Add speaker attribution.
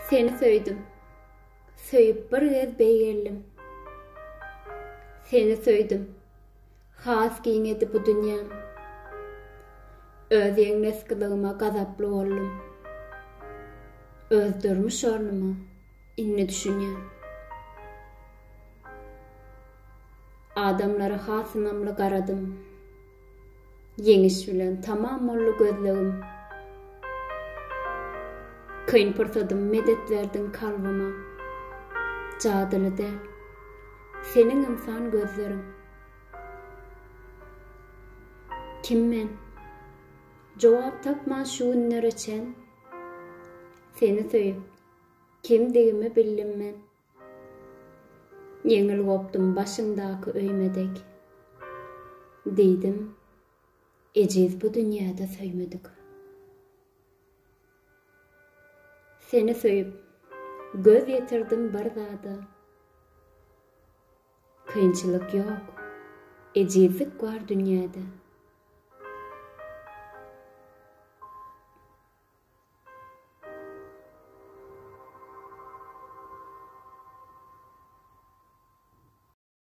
Speaker 1: Seni söýdüm. Söýüp bir gez beýgerlim. Seni söýdüm. Has giňedi bu dünýä. Öz ýeňnesgiliğime gazaply boldum. Özdürmüş ornumy inni düşünýän. Adamlara hasynamly garadym. Yeňiş bilen tamam bolly gözlegim. Kyn pırsadım medet verdin kalbıma. Cadyly de senin insan gözlerin. Kim men? Jogap tapman şu günlere çen. Seni söýüp kimdigimi bildim men. Yeňil gopdum başyňdaky öýmedek. Diýdim, ejiz bu dünýäde söýmedik. Seni söýüp göz ýetirdim bir zada. Kynçylyk ýok, ejizlik bar dünýäde.